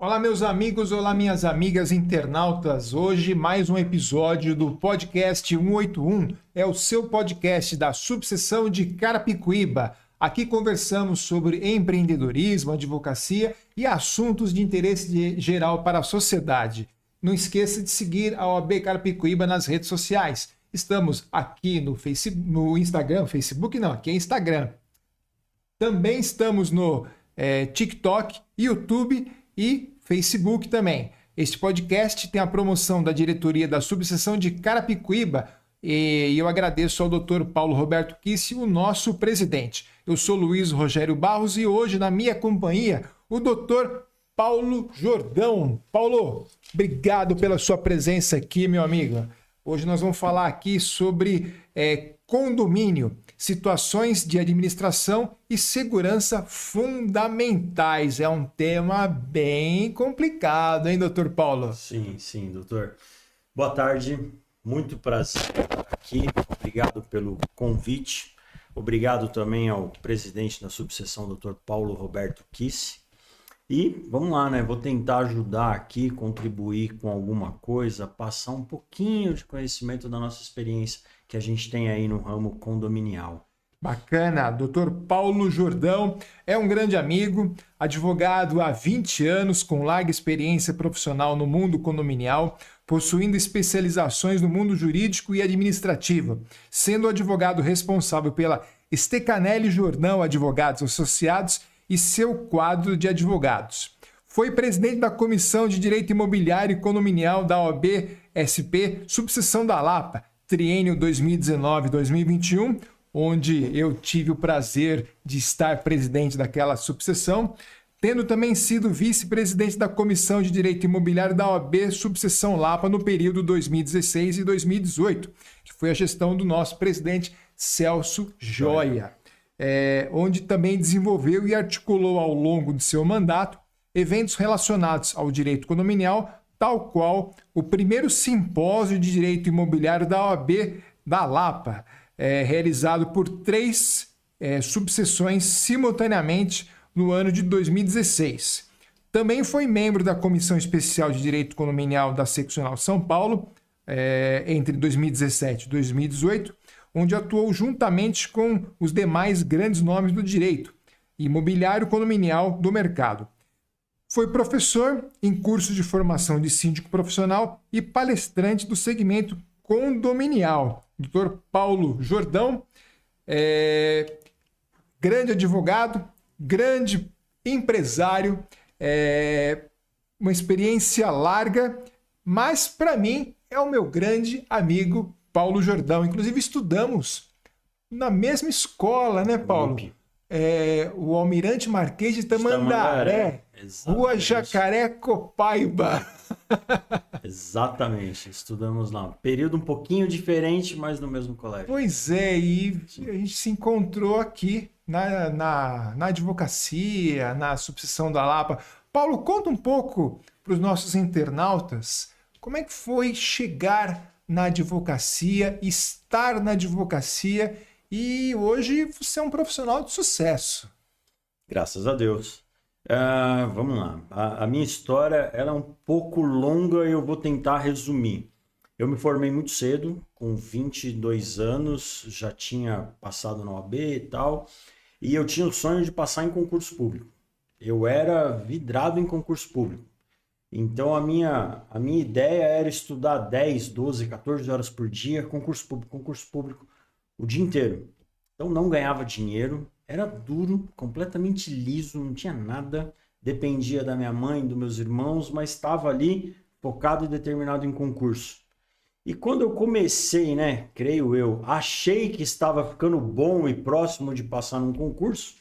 Olá, meus amigos, olá, minhas amigas internautas. Hoje, mais um episódio do podcast 181. É o seu podcast da subseção de Carapicuíba. Aqui conversamos sobre empreendedorismo, advocacia e assuntos de interesse geral para a sociedade. Não esqueça de seguir a OAB Carapicuíba nas redes sociais. Estamos aqui no Instagram, Facebook não, aqui é Instagram. Também estamos no TikTok, YouTube e Facebook também. Este podcast tem a promoção da diretoria da subseção de Carapicuíba e eu agradeço ao Dr. Paulo Roberto Kissi, o nosso presidente. Eu sou Luiz Rogério Barros e hoje na minha companhia o Dr. Paulo Jordão. Paulo, obrigado pela sua presença aqui, meu amigo. Hoje nós vamos falar aqui sobre condomínio, situações de administração e segurança fundamentais. É um tema bem complicado, hein, doutor Paulo? Sim, doutor. Boa tarde, muito prazer estar aqui. Obrigado pelo convite. Obrigado também ao presidente da subseção, doutor Paulo Roberto Kissi. E vamos lá, né? Vou tentar ajudar aqui, contribuir com alguma coisa, passar um pouquinho de conhecimento da nossa experiência que a gente tem aí no ramo condominial. Bacana, Dr. Paulo Jordão é um grande amigo, advogado há 20 anos com larga experiência profissional no mundo condominial, possuindo especializações no mundo jurídico e administrativo, sendo advogado responsável pela Stecanelli Jordão Advogados Associados e seu quadro de advogados. Foi presidente da Comissão de Direito Imobiliário e Condominial da OAB-SP, subseção da Lapa, triênio 2019-2021, onde eu tive o prazer de estar presidente daquela subseção, tendo também sido vice-presidente da Comissão de Direito Imobiliário da OAB Subseção Lapa no período 2016 e 2018, que foi a gestão do nosso presidente Celso Joia, onde também desenvolveu e articulou ao longo de seu mandato eventos relacionados ao direito condominial, tal qual o primeiro simpósio de direito imobiliário da OAB da Lapa, realizado por 3 subseções simultaneamente no ano de 2016. Também foi membro da Comissão Especial de Direito Condominial da Seccional São Paulo entre 2017 e 2018, onde atuou juntamente com os demais grandes nomes do direito imobiliário condominial do mercado. Foi professor em curso de formação de síndico profissional e palestrante do segmento condominial. Dr. Paulo Jordão, grande advogado, grande empresário, uma experiência larga, mas para mim é o meu grande amigo Paulo Jordão. Inclusive estudamos na mesma escola, né, Paulo? O Almirante Marquês de Tamandaré, Rua Jacaré Copaiba. Exatamente, estudamos lá. Período um pouquinho diferente, mas no mesmo colégio. Pois é, e a gente se encontrou aqui na advocacia, na subseção da Lapa. Paulo, conta um pouco para os nossos internautas como é que foi chegar na advocacia, estar na advocacia e hoje você é um profissional de sucesso. Graças a Deus. Vamos lá. A minha história ela é um pouco longa e eu vou tentar resumir. Eu me formei muito cedo, com 22 anos, já tinha passado na OAB e tal, e eu tinha o sonho de passar em concurso público. Eu era vidrado em concurso público. Então a minha ideia era estudar 10, 12, 14 horas por dia, concurso público, o dia inteiro. Então não ganhava dinheiro, era duro, completamente liso, não tinha nada, dependia da minha mãe, dos meus irmãos, mas estava ali focado e determinado em concurso. E quando eu comecei, creio eu, achei que estava ficando bom e próximo de passar num concurso,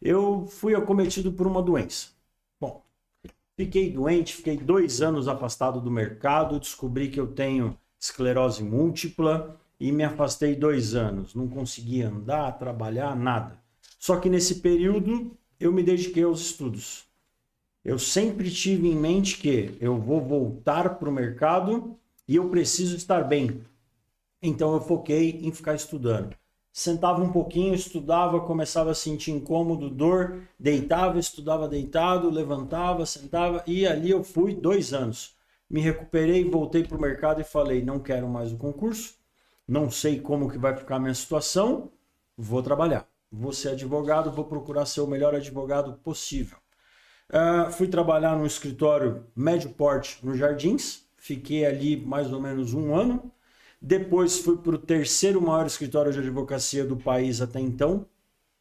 eu fui acometido por uma doença. Bom, fiquei doente, fiquei 2 anos afastado do mercado, descobri que eu tenho esclerose múltipla e me afastei 2 anos. Não conseguia andar, trabalhar, nada. Só que nesse período eu me dediquei aos estudos. Eu sempre tive em mente que eu vou voltar para o mercado e eu preciso estar bem. Então eu foquei em ficar estudando. sentava um pouquinho, estudava, começava a sentir incômodo, dor, deitava, estudava deitado, levantava, sentava, e ali eu fui 2 anos. Me recuperei, voltei para o mercado e falei, não quero mais o concurso, não sei como que vai ficar a minha situação, vou trabalhar. Vou ser advogado, vou procurar ser o melhor advogado possível. Fui trabalhar no escritório médio porte nos Jardins, fiquei ali mais ou menos 1 ano. Depois fui para o 3º maior escritório de advocacia do país até então,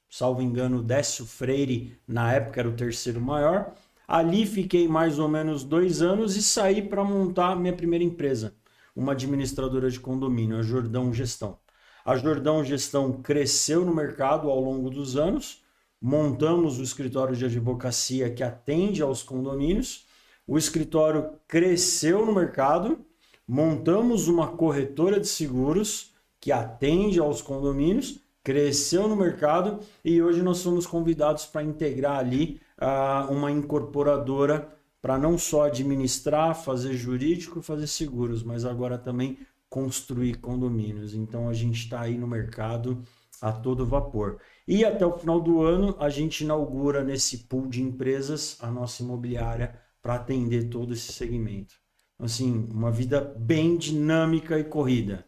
salvo engano, Décio Freire, na época era o 3º maior. Ali fiquei mais ou menos 2 anos e saí para montar minha primeira empresa, uma administradora de condomínio, a Jordão Gestão. A Jordão Gestão cresceu no mercado ao longo dos anos, montamos o escritório de advocacia que atende aos condomínios, o escritório cresceu no mercado, montamos uma corretora de seguros que atende aos condomínios, cresceu no mercado e hoje nós somos convidados para integrar ali uma incorporadora para não só administrar, fazer jurídico, fazer seguros, mas agora também construir condomínios. Então a gente está aí no mercado a todo vapor. E até o final do ano a gente inaugura nesse pool de empresas a nossa imobiliária para atender todo esse segmento. Assim, uma vida bem dinâmica e corrida.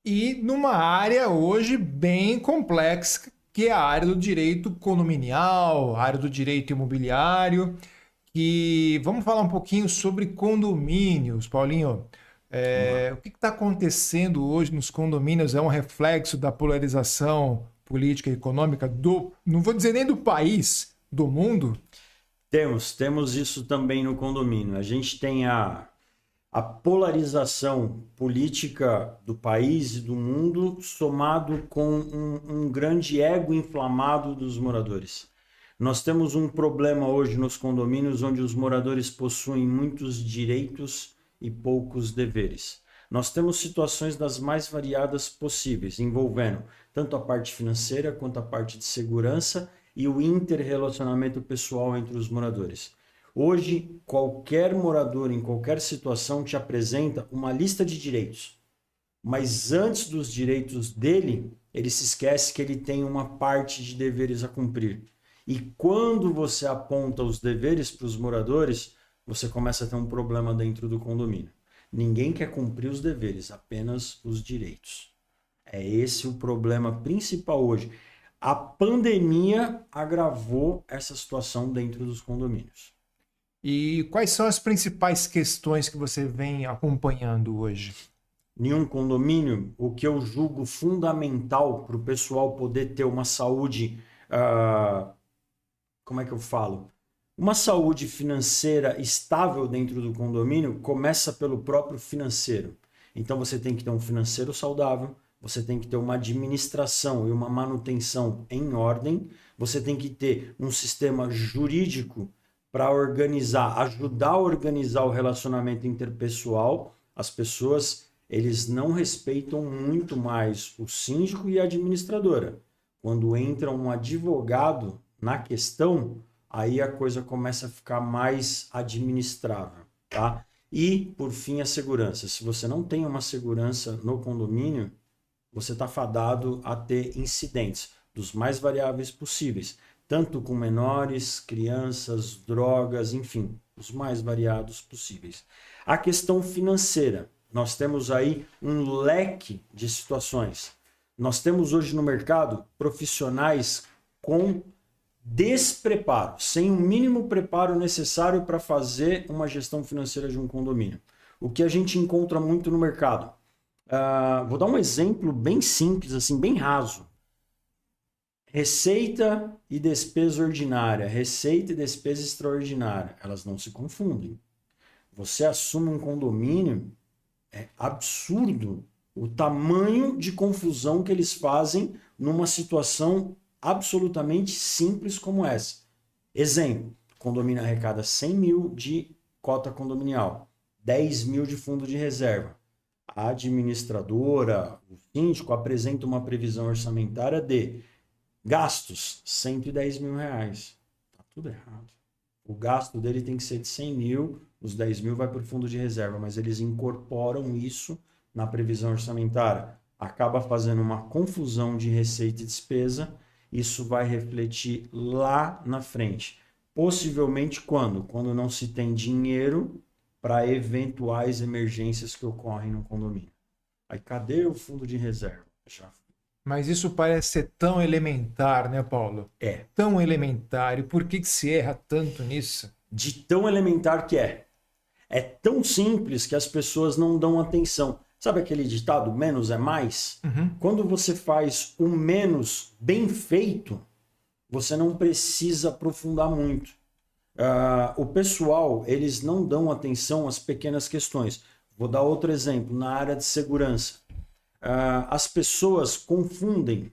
E numa área hoje bem complexa, que é a área do direito condominial, a área do direito imobiliário. E vamos falar um pouquinho sobre condomínios, Paulinho. O que está acontecendo hoje nos condomínios é um reflexo da polarização política e econômica não vou dizer nem do país, do mundo? Temos isso também no condomínio. A gente tem a polarização política do país e do mundo somado com um grande ego inflamado dos moradores. Nós temos um problema hoje nos condomínios onde os moradores possuem muitos direitos e poucos deveres. Nós temos situações das mais variadas possíveis, envolvendo tanto a parte financeira quanto a parte de segurança e o interrelacionamento pessoal entre os moradores. Hoje, qualquer morador em qualquer situação te apresenta uma lista de direitos, mas antes dos direitos dele, ele se esquece que ele tem uma parte de deveres a cumprir. E quando você aponta os deveres para os moradores, você começa a ter um problema dentro do condomínio. Ninguém quer cumprir os deveres, apenas os direitos. É esse o problema principal hoje. A pandemia agravou essa situação dentro dos condomínios. E quais são as principais questões que você vem acompanhando hoje? Em um condomínio, o que eu julgo fundamental para o pessoal poder ter uma saúde, como é que eu falo? Uma saúde financeira estável dentro do condomínio começa pelo próprio financeiro. Então você tem que ter um financeiro saudável, você tem que ter uma administração e uma manutenção em ordem, você tem que ter um sistema jurídico para organizar, ajudar a organizar o relacionamento interpessoal. As pessoas, eles não respeitam muito mais o síndico e a administradora. Quando entra um advogado na questão, aí a coisa começa a ficar mais administrável, tá? E, por fim, a segurança. Se você não tem uma segurança no condomínio, você está fadado a ter incidentes dos mais variáveis possíveis, tanto com menores, crianças, drogas, enfim, os mais variados possíveis. A questão financeira. Nós temos aí um leque de situações. Nós temos hoje no mercado profissionais com despreparo, sem o mínimo preparo necessário para fazer uma gestão financeira de um condomínio. O que a gente encontra muito no mercado. Vou dar um exemplo bem simples, assim, bem raso. Receita e despesa ordinária, receita e despesa extraordinária, elas não se confundem. Você assume um condomínio, é absurdo o tamanho de confusão que eles fazem numa situação absolutamente simples como essa. Exemplo, o condomínio arrecada 100 mil de cota condominial, 10 mil de fundo de reserva. A administradora, o síndico, apresenta uma previsão orçamentária de gastos, 110 mil reais. Tá tudo errado. O gasto dele tem que ser de 100 mil, os 10 mil vai para o fundo de reserva, mas eles incorporam isso na previsão orçamentária. acaba fazendo uma confusão de receita e despesa. Isso vai refletir lá na frente. Possivelmente quando? Quando não se tem dinheiro para eventuais emergências que ocorrem no condomínio. Aí cadê o fundo de reserva? Já. Mas isso parece ser tão elementar, né, Paulo? É. Tão elementar. E por que se erra tanto nisso? De tão elementar que é. É tão simples que as pessoas não dão atenção. Sabe aquele ditado, menos é mais? Quando você faz o menos bem feito, você não precisa aprofundar muito. O pessoal, eles não dão atenção às pequenas questões. Vou dar outro exemplo, na área de segurança. As pessoas confundem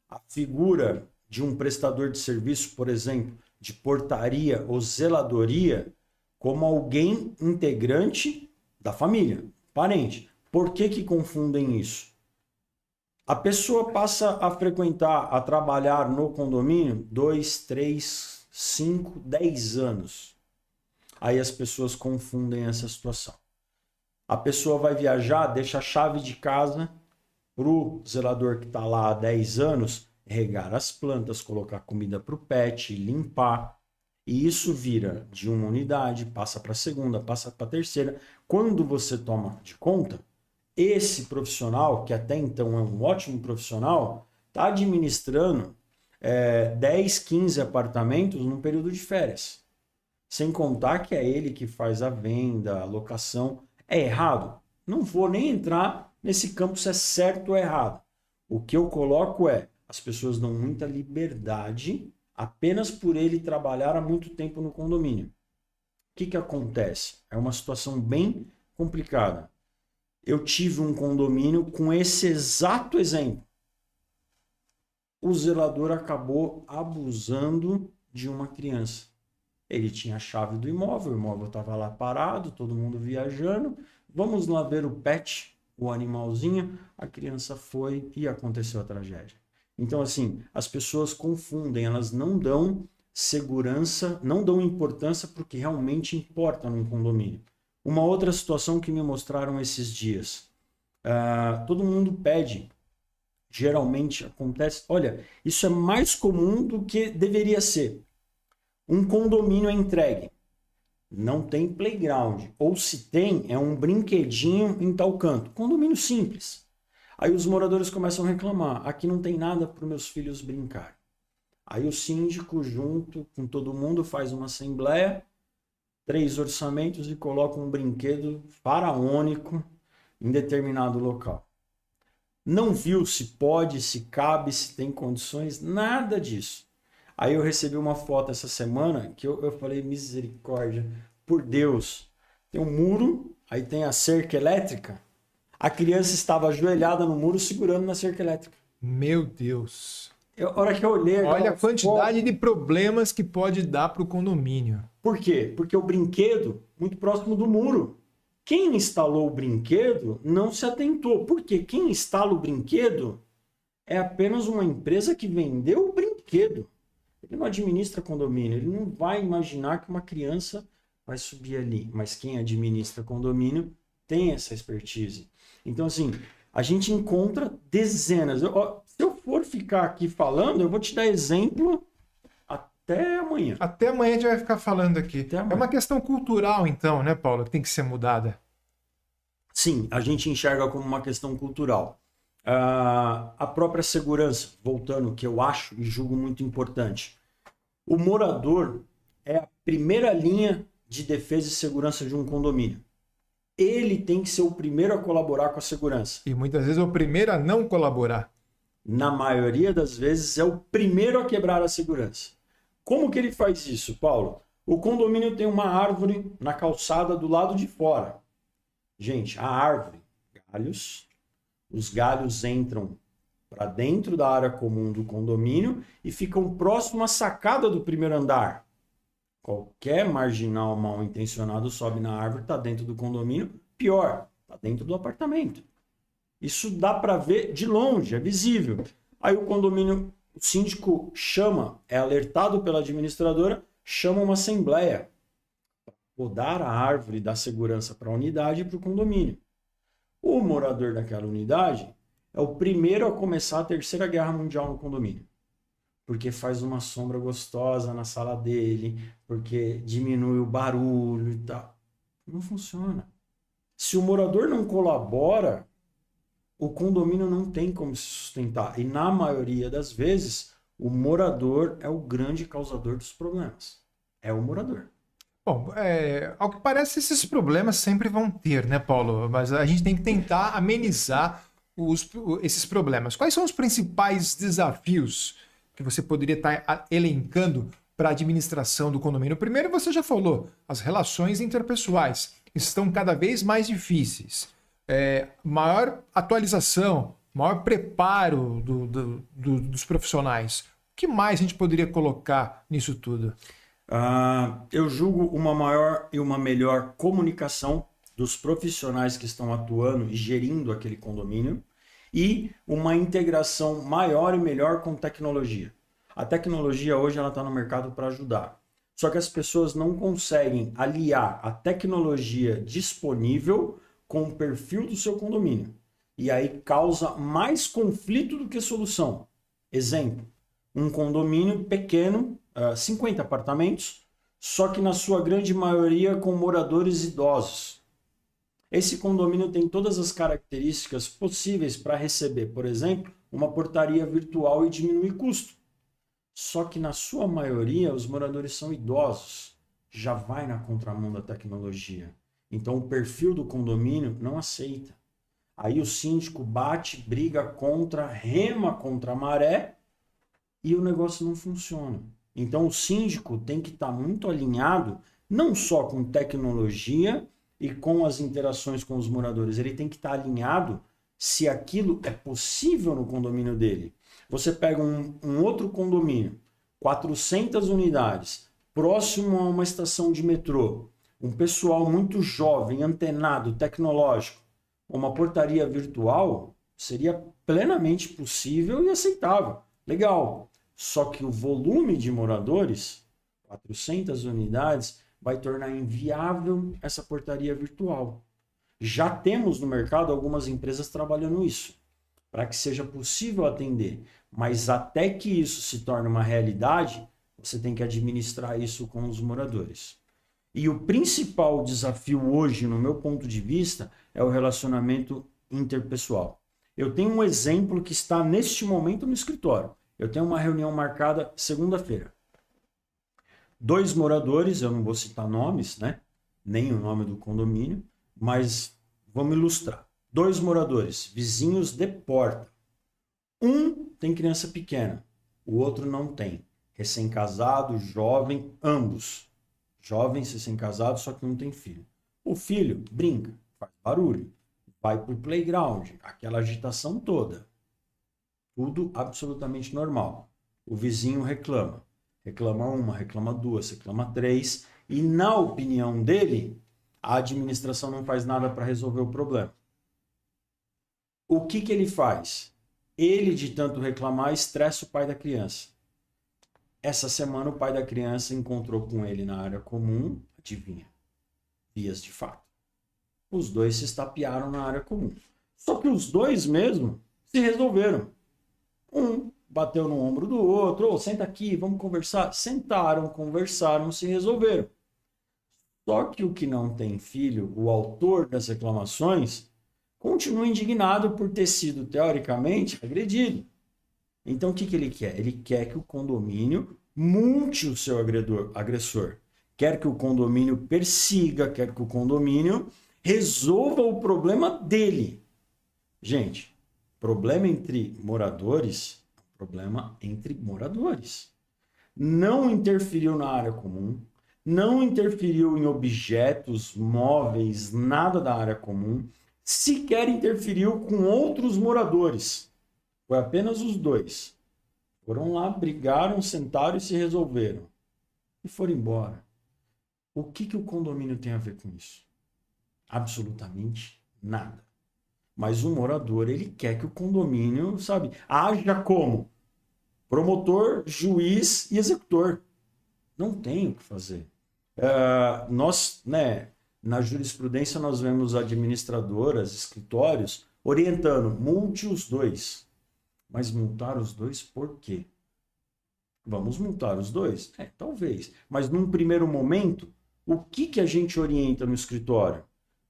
a figura de um prestador de serviço, por exemplo, de portaria ou zeladoria, como alguém integrante da família, parente. Por que confundem isso? A pessoa passa a frequentar, a trabalhar no condomínio 2, 3, 5, 10 anos. Aí as pessoas confundem essa situação. A pessoa vai viajar, deixa a chave de casa para o zelador que está lá há 10 anos regar as plantas, colocar comida para o pet, limpar. E isso vira de uma unidade, passa para a segunda, passa para a terceira. Quando você toma de conta, esse profissional, que até então é um ótimo profissional, está administrando 10, 15 apartamentos num período de férias. Sem contar que é ele que faz a venda, a locação. É errado? Não vou nem entrar nesse campo se é certo ou errado. O que eu coloco as pessoas dão muita liberdade apenas por ele trabalhar há muito tempo no condomínio. O que acontece? É uma situação bem complicada. Eu tive um condomínio com esse exato exemplo. O zelador acabou abusando de uma criança. Ele tinha a chave do imóvel, o imóvel estava lá parado, todo mundo viajando. Vamos lá ver o pet, o animalzinho. A criança foi e aconteceu a tragédia. Então, assim, as pessoas confundem, elas não dão segurança, não dão importância para o que realmente importa num condomínio. Uma outra situação que me mostraram esses dias. Todo mundo pede. Geralmente acontece... Olha, isso é mais comum do que deveria ser. Um condomínio é entregue. Não tem playground. Ou se tem, é um brinquedinho em tal canto. Condomínio simples. Aí os moradores começam a reclamar. Aqui não tem nada para os meus filhos brincar. Aí o síndico, junto com todo mundo, faz uma assembleia, 3 orçamentos e coloca um brinquedo faraônico em determinado local. Não viu se pode, se cabe, se tem condições, nada disso. Aí eu recebi uma foto essa semana que eu falei, misericórdia, por Deus. Tem um muro, aí tem a cerca elétrica. A criança estava ajoelhada no muro segurando na cerca elétrica. Meu Deus. A hora que eu olhei... Olha a quantidade de problemas que pode dar para o condomínio. Por quê? Porque o brinquedo, muito próximo do muro. Quem instalou o brinquedo não se atentou. Porque quem instala o brinquedo é apenas uma empresa que vendeu o brinquedo. Ele não administra condomínio. Ele não vai imaginar que uma criança vai subir ali. Mas quem administra condomínio tem essa expertise. Então, assim, a gente encontra dezenas. Se eu for ficar aqui falando, eu vou te dar exemplo até amanhã. Até amanhã a gente vai ficar falando aqui. É uma questão cultural, então, né, Paulo? Que tem que ser mudada. Sim, a gente enxerga como uma questão cultural. A própria segurança, voltando, que eu acho e julgo muito importante. O morador é a primeira linha de defesa e segurança de um condomínio. Ele tem que ser o primeiro a colaborar com a segurança. E muitas vezes é o primeiro a não colaborar. Na maioria das vezes é o primeiro a quebrar a segurança. Como que ele faz isso, Paulo? O condomínio tem uma árvore na calçada do lado de fora. Gente, a árvore, galhos, os galhos entram para dentro da área comum do condomínio e ficam próximo à sacada do primeiro andar. Qualquer marginal mal intencionado sobe na árvore, está dentro do condomínio, pior, está dentro do apartamento. Isso dá para ver de longe, é visível. Aí o condomínio, o síndico chama, é alertado pela administradora, chama uma assembleia para podar a árvore da segurança para a unidade e para o condomínio. O morador daquela unidade, é o primeiro a começar a Terceira Guerra Mundial no condomínio. Porque faz uma sombra gostosa na sala dele, porque diminui o barulho e tal. Não funciona. Se o morador não colabora, o condomínio não tem como se sustentar. E na maioria das vezes, o morador é o grande causador dos problemas. É o morador. Bom, ao que parece, esses problemas sempre vão ter, né, Paulo? Mas a gente tem que tentar amenizar esses problemas. Quais são os principais desafios que você poderia estar elencando para a administração do condomínio? Primeiro, você já falou, as relações interpessoais estão cada vez mais difíceis. Maior atualização, maior preparo dos profissionais. O que mais a gente poderia colocar nisso tudo? Eu julgo uma maior e uma melhor comunicação dos profissionais que estão atuando e gerindo aquele condomínio e uma integração maior e melhor com tecnologia. A tecnologia hoje está no mercado para ajudar. Só que as pessoas não conseguem aliar a tecnologia disponível com o perfil do seu condomínio. E aí causa mais conflito do que solução. Exemplo, um condomínio pequeno, 50 apartamentos, só que na sua grande maioria com moradores idosos. Esse condomínio tem todas as características possíveis para receber, por exemplo, uma portaria virtual e diminuir custo. Só que na sua maioria os moradores são idosos, já vai na contramão da tecnologia. Então o perfil do condomínio não aceita. Aí o síndico bate, briga contra, rema contra a maré e o negócio não funciona. Então o síndico tem que estar muito alinhado, não só com tecnologia e com as interações com os moradores, ele tem que estar alinhado se aquilo é possível no condomínio dele. Você pega um outro condomínio, 400 unidades, próximo a uma estação de metrô, um pessoal muito jovem, antenado, tecnológico, uma portaria virtual seria plenamente possível e aceitável. Legal. Só que o volume de moradores, 400 unidades, vai tornar inviável essa portaria virtual. Já temos no mercado algumas empresas trabalhando isso, para que seja possível atender. Mas até que isso se torne uma realidade, você tem que administrar isso com os moradores. E o principal desafio hoje, no meu ponto de vista, é o relacionamento interpessoal. Eu tenho um exemplo que está neste momento no escritório. Eu tenho uma reunião marcada segunda-feira. 2 moradores, eu não vou citar nomes, né? Nem o nome do condomínio, mas vamos ilustrar. 2 moradores, vizinhos de porta. Um tem criança pequena, o outro não tem. Recém-casado, jovem, ambos. Jovens, recém-casados, só que não tem filho. O filho brinca, faz barulho, vai para o playground, aquela agitação toda. Tudo absolutamente normal. O vizinho reclama. Reclama 1, reclama 2, reclama 3. E na opinião dele, a administração não faz nada para resolver o problema. O que ele faz? Ele, de tanto reclamar, estressa o pai da criança. Essa semana o pai da criança encontrou com ele na área comum, adivinha? Vias de fato. Os 2 se estapearam na área comum. Só que os 2 mesmo se resolveram. Um bateu no ombro do outro, senta aqui, vamos conversar. Sentaram, conversaram, se resolveram. Só que o que não tem filho, o autor das reclamações, continua indignado por ter sido, teoricamente, agredido. Então, o que ele quer? Ele quer que o condomínio multe o seu agressor. Quer que o condomínio persiga, quer que o condomínio resolva o problema dele. Gente, problema entre moradores, problema entre moradores. Não interferiu na área comum, não interferiu em objetos, móveis, nada da área comum, sequer interferiu com outros moradores. Foi apenas os 2. Foram lá, brigaram, sentaram e se resolveram. E foram embora. O que o condomínio tem a ver com isso? Absolutamente nada. Mas o morador, ele quer que o condomínio, sabe, haja como promotor, juiz e executor. Não tem o que fazer. Nós, né, na jurisprudência, nós vemos administradoras, escritórios, orientando, multe os dois. Mas multar os dois por quê? Vamos multar os dois? Talvez. Mas num primeiro momento, o que a gente orienta no escritório?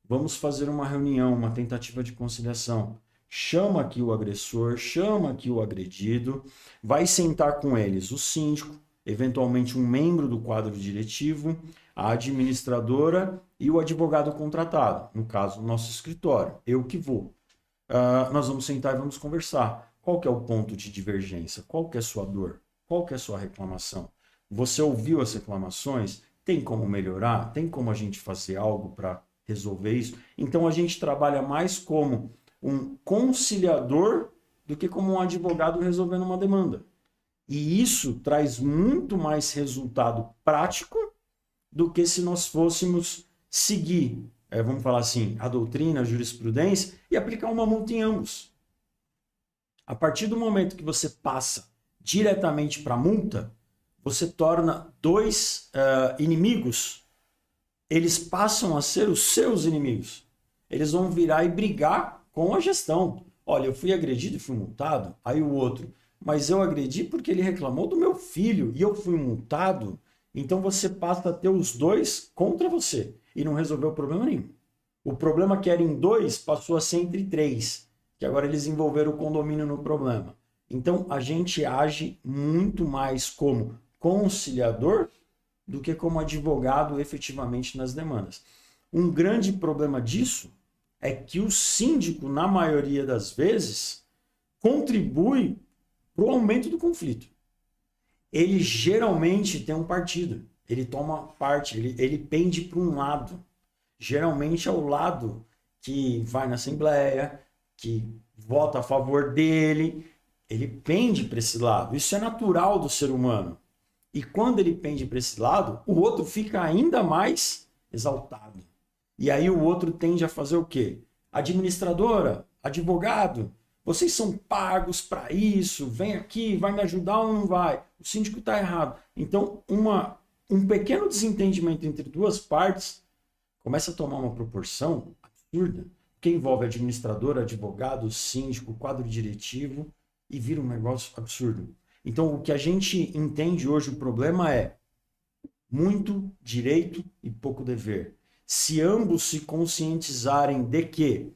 Vamos fazer uma reunião, uma tentativa de conciliação. Chama aqui o agressor, chama aqui o agredido, vai sentar com eles o síndico, eventualmente um membro do quadro diretivo, a administradora e o advogado contratado, no caso, o nosso escritório, eu que vou. Nós vamos sentar e vamos conversar. Qual que é o ponto de divergência? Qual que é a sua dor? Qual que é a sua reclamação? Você ouviu as reclamações? Tem como melhorar? Tem como a gente fazer algo para resolver isso? Então a gente trabalha mais como um conciliador do que como um advogado resolvendo uma demanda. E isso traz muito mais resultado prático do que se nós fôssemos seguir, vamos falar assim, a doutrina, a jurisprudência e aplicar uma multa em ambos. A partir do momento que você passa diretamente para a multa, você torna dois inimigos, eles passam a ser os seus inimigos. Eles vão virar e brigar com a gestão. Olha, eu fui agredido e fui multado, aí o outro, mas eu agredi porque ele reclamou do meu filho e eu fui multado, então você passa a ter os dois contra você e não resolveu problema nenhum. O problema que era em dois passou a ser entre três, que agora eles envolveram o condomínio no problema. Então a gente age muito mais como conciliador do que como advogado efetivamente nas demandas. Um grande problema disso é que o síndico, na maioria das vezes, contribui para o aumento do conflito. Ele geralmente tem um partido, ele toma parte, ele pende para um lado. Geralmente é o lado que vai na Assembleia, que vota a favor dele, ele pende para esse lado. Isso é natural do ser humano. E quando ele pende para esse lado, o outro fica ainda mais exaltado. E aí o outro tende a fazer o quê? Administradora, advogado, vocês são pagos para isso, vem aqui, vai me ajudar ou não vai? O síndico está errado. Então, um pequeno desentendimento entre duas partes começa a tomar uma proporção absurda, que envolve administrador, advogado, síndico, quadro diretivo, e vira um negócio absurdo. Então, o que a gente entende hoje, o problema é muito direito e pouco dever. Se ambos se conscientizarem de que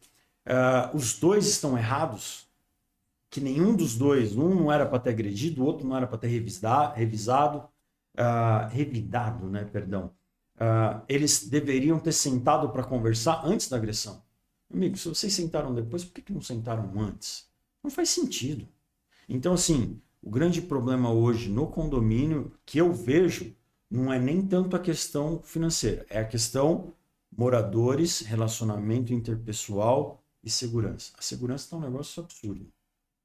os dois estão errados, que nenhum dos dois, um não era para ter agredido, o outro não era para ter revidado, né, perdão. Eles deveriam ter sentado para conversar antes da agressão. Amigo, se vocês sentaram depois, por que não sentaram antes? Não faz sentido. Então, assim, o grande problema hoje no condomínio que eu vejo não é nem tanto a questão financeira, é a questão moradores, relacionamento interpessoal e segurança. A segurança está um negócio absurdo.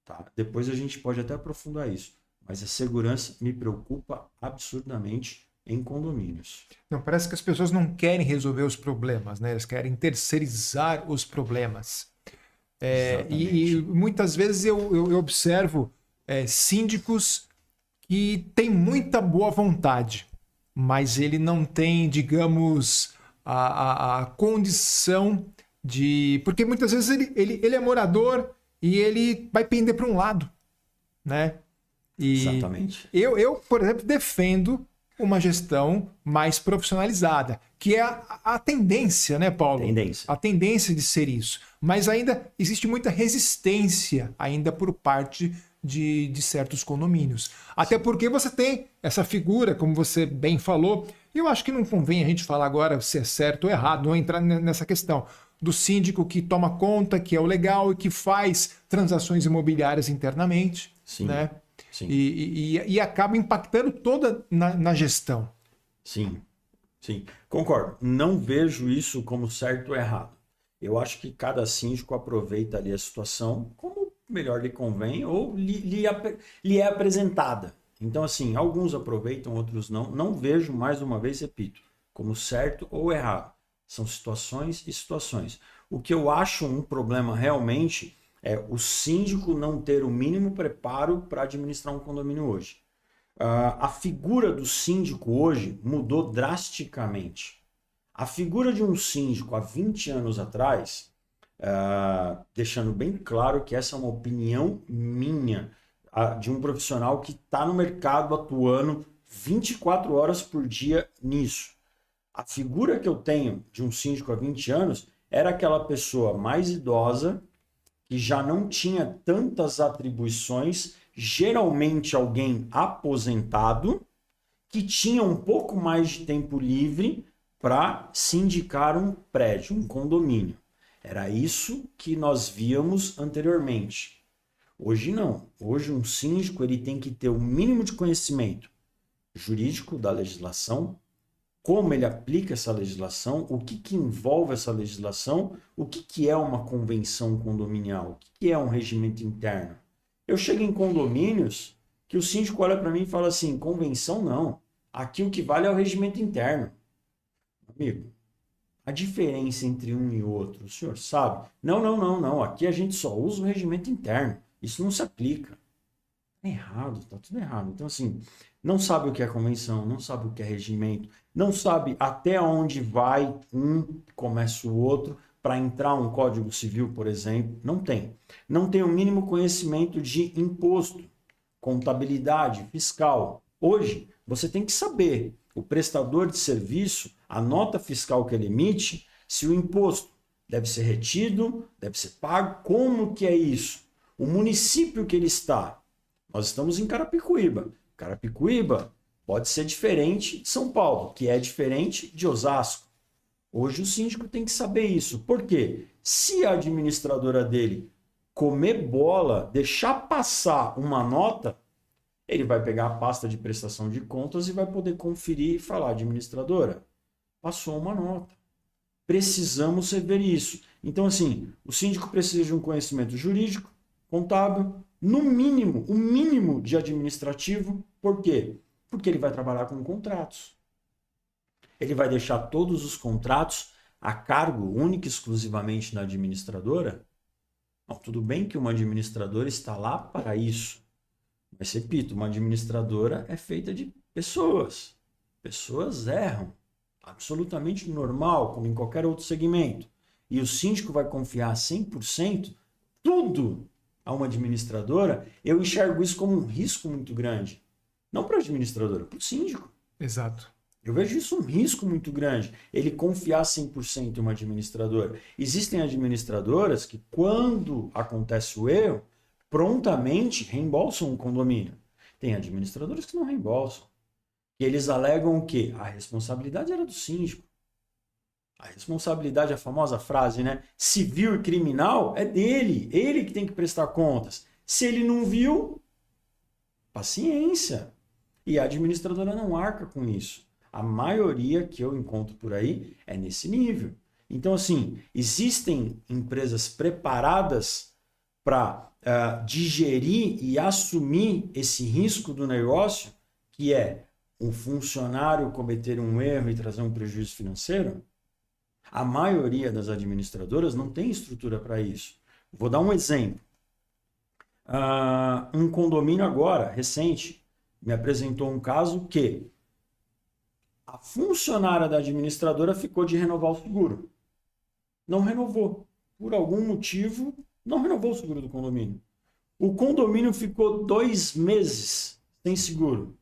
Tá? Depois a gente pode até aprofundar isso, mas a segurança me preocupa absurdamente em condomínios. Não, parece que as pessoas não querem resolver os problemas, né? Eles querem terceirizar os problemas. E muitas vezes eu observo síndicos que têm muita boa vontade, mas ele não tem, digamos, a condição de... Porque muitas vezes ele é morador e ele vai pender para um lado, né? Exatamente. Eu, por exemplo, defendo uma gestão mais profissionalizada, que é a tendência, né, Paulo? A tendência de ser isso. Mas ainda existe muita resistência ainda por parte de certos condomínios. Até porque você tem essa figura, como você bem falou, e eu acho que não convém a gente falar agora se é certo ou errado, não entrar nessa questão do síndico que toma conta, que é o legal e que faz transações imobiliárias internamente, sim, né? Sim. E acaba impactando toda na gestão. Sim, sim, concordo. Não vejo isso como certo ou errado. Eu acho que cada síndico aproveita ali a situação como melhor lhe convém ou lhe é apresentada. Então, assim, alguns aproveitam, outros não. Não vejo, mais uma vez, repito, como certo ou errado. São situações e situações. O que eu acho um problema realmente é o síndico não ter o mínimo preparo para administrar um condomínio hoje. A figura do síndico hoje mudou drasticamente. A figura de um síndico há 20 anos atrás, deixando bem claro que essa é uma opinião minha, de um profissional que está no mercado atuando 24 horas por dia nisso. A figura que eu tenho de um síndico há 20 anos era aquela pessoa mais idosa, que já não tinha tantas atribuições, geralmente alguém aposentado, que tinha um pouco mais de tempo livre para sindicar um prédio, um condomínio. Era isso que nós víamos anteriormente. Hoje não. Hoje um síndico ele tem que ter o mínimo de conhecimento jurídico da legislação, como ele aplica essa legislação, o que envolve essa legislação, o que é uma convenção condominial, o que é um regimento interno. Eu chego em condomínios que o síndico olha para mim e fala assim, convenção não, aqui o que vale é o regimento interno. Amigo, a diferença entre um e outro, o senhor sabe? Não, aqui a gente só usa o regimento interno, isso não se aplica. Tá errado, tá tudo errado. Então assim, não sabe o que é convenção, não sabe o que é regimento, não sabe até onde vai começa o outro, para entrar um código civil, por exemplo, não tem. Não tem o mínimo conhecimento de imposto, contabilidade, fiscal. Hoje, você tem que saber, o prestador de serviço, a nota fiscal que ele emite, se o imposto deve ser retido, deve ser pago, como que é isso? O município que ele está, nós estamos em Carapicuíba. Carapicuíba pode ser diferente de São Paulo, que é diferente de Osasco. Hoje o síndico tem que saber isso. Por quê? Se a administradora dele comer bola, deixar passar uma nota, ele vai pegar a pasta de prestação de contas e vai poder conferir e falar, administradora, passou uma nota. Precisamos rever isso. Então, assim, o síndico precisa de um conhecimento jurídico, contábil, no mínimo, o mínimo de administrativo. Por quê? Porque ele vai trabalhar com contratos. Ele vai deixar todos os contratos a cargo única e exclusivamente da administradora? Não, tudo bem que uma administradora está lá para isso. Mas, repito, uma administradora é feita de pessoas. Pessoas erram. Absolutamente normal, como em qualquer outro segmento. E o síndico vai confiar 100% tudo a uma administradora. Eu enxergo isso como um risco muito grande. Não para a administradora, para o síndico. Exato. Eu vejo isso um risco muito grande, ele confiar 100% em uma administradora. Existem administradoras que, quando acontece o erro, prontamente reembolsam o condomínio. Tem administradoras que não reembolsam. E eles alegam o quê? A responsabilidade era do síndico. A responsabilidade, a famosa frase, né? Civil e criminal é dele. Ele que tem que prestar contas. Se ele não viu, paciência. E a administradora não arca com isso. A maioria que eu encontro por aí é nesse nível. Então, assim, existem empresas preparadas para digerir e assumir esse risco do negócio, que é um funcionário cometer um erro e trazer um prejuízo financeiro? A maioria das administradoras não tem estrutura para isso. Vou dar um exemplo. Um condomínio agora, recente, me apresentou um caso que a funcionária da administradora ficou de renovar o seguro. Não renovou. Por algum motivo, não renovou o seguro do condomínio. O condomínio ficou 2 meses sem seguro.